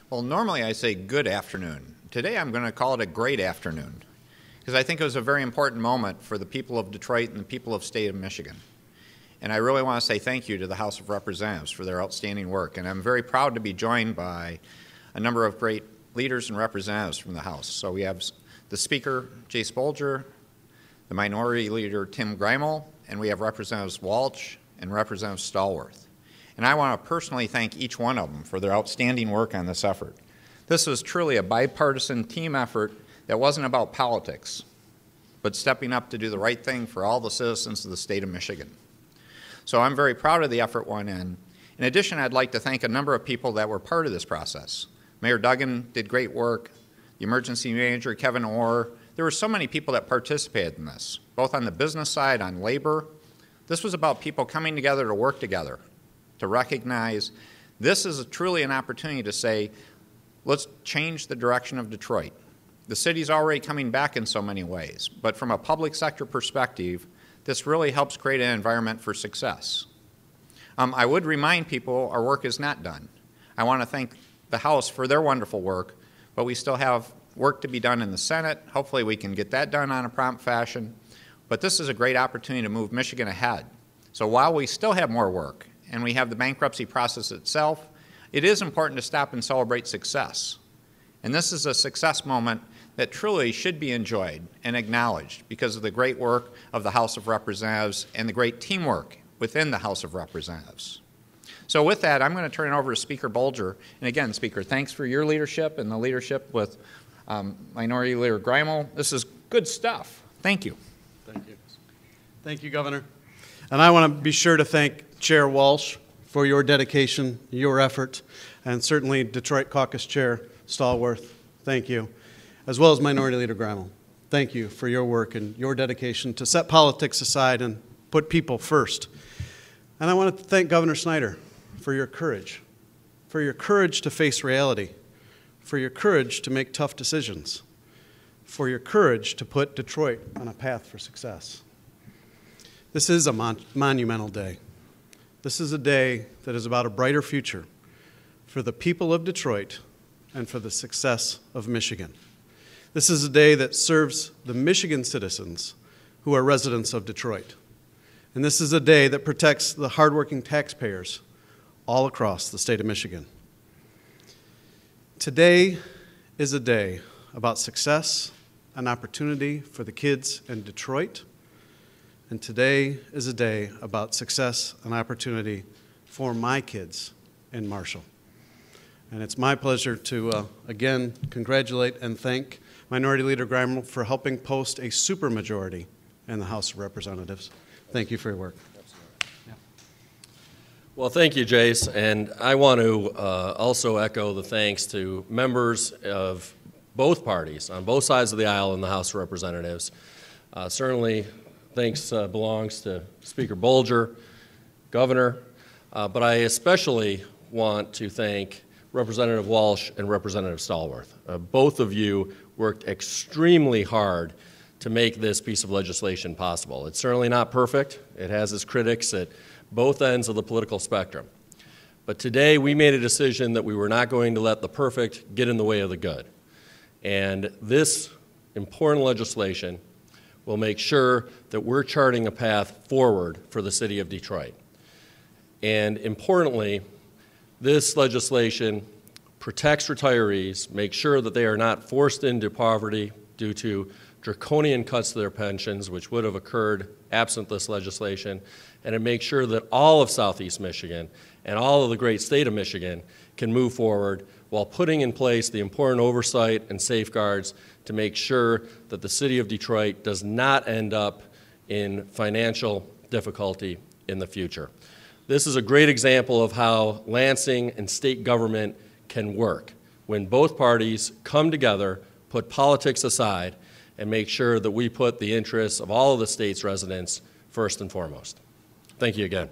Well, normally I say good afternoon. Today I'm going to call it a great afternoon because I think it was a very important moment for the people of Detroit and the people of the state of Michigan. And I really want to say thank you to the House of Representatives for their outstanding work. And I'm very proud to be joined by a number of great leaders and representatives from the House. So we have the Speaker, Jase Bolger, the Minority Leader, Tim Greimel, and we have Representatives Walsh and Representative Stallworth. And I want to personally thank each one of them for their outstanding work on this effort. This was truly a bipartisan team effort that wasn't about politics, but stepping up to do the right thing for all the citizens of the state of Michigan. So I'm very proud of the effort one end. In addition, I'd like to thank a number of people that were part of this process. Mayor Duggan did great work, the emergency manager, Kevin Orr. There were so many people that participated in this, both on the business side, on labor. This was about people coming together to work together, to recognize this is truly an opportunity to say, let's change the direction of Detroit. The city's already coming back in so many ways, but from a public sector perspective, this really helps create an environment for success. I would remind people our work is not done. I want to thank the House for their wonderful work, but we still have work to be done in the Senate. Hopefully we can get that done on a prompt fashion. But this is a great opportunity to move Michigan ahead. So while we still have more work and we have the bankruptcy process itself, it is important to stop and celebrate success. And this is a success moment that truly should be enjoyed and acknowledged because of the great work of the House of Representatives and the great teamwork within the House of Representatives. So with that, I'm going to turn it over to Speaker Bolger. And again, Speaker, thanks for your leadership and the leadership with Minority Leader Greimel. This is good stuff. Thank you. Thank you. Thank you, Governor. And I want to be sure to thank Chair Walsh for your dedication, your effort, and certainly Detroit Caucus Chair Stallworth, thank you, as well as Minority Leader Greimel. Thank you for your work and your dedication to set politics aside and put people first. And I want to thank Governor Snyder for your courage to face reality, for your courage to make tough decisions, for your courage to put Detroit on a path for success. This is a monumental day. This is a day that is about a brighter future for the people of Detroit and for the success of Michigan. This is a day that serves the Michigan citizens who are residents of Detroit. And this is a day that protects the hardworking taxpayers all across the state of Michigan. Today is a day about success and opportunity for the kids in Detroit. And today is a day about success and opportunity for my kids in Marshall. And it's my pleasure to, again, congratulate and thank Minority Leader Greimel for helping post a supermajority in the House of Representatives. Thank you for your work. Well, thank you, Jase. And I want to also echo the thanks to members of both parties on both sides of the aisle in the House of Representatives. Certainly, thanks belongs to Speaker Bolger, Governor, but I especially want to thank Representative Walsh and Representative Stallworth. Both of you worked extremely hard to make this piece of legislation possible. It's certainly not perfect. It has its critics at both ends of the political spectrum. But today we made a decision that we were not going to let the perfect get in the way of the good. And this important legislation will make sure that we're charting a path forward for the city of Detroit. And importantly, this legislation protects retirees, makes sure that they are not forced into poverty due to draconian cuts to their pensions, which would have occurred absent this legislation, and it makes sure that all of Southeast Michigan and all of the great state of Michigan can move forward while putting in place the important oversight and safeguards to make sure that the city of Detroit does not end up in financial difficulty in the future. This is a great example of how Lansing and state government can work when both parties come together, put politics aside, and make sure that we put the interests of all of the state's residents first and foremost. Thank you again.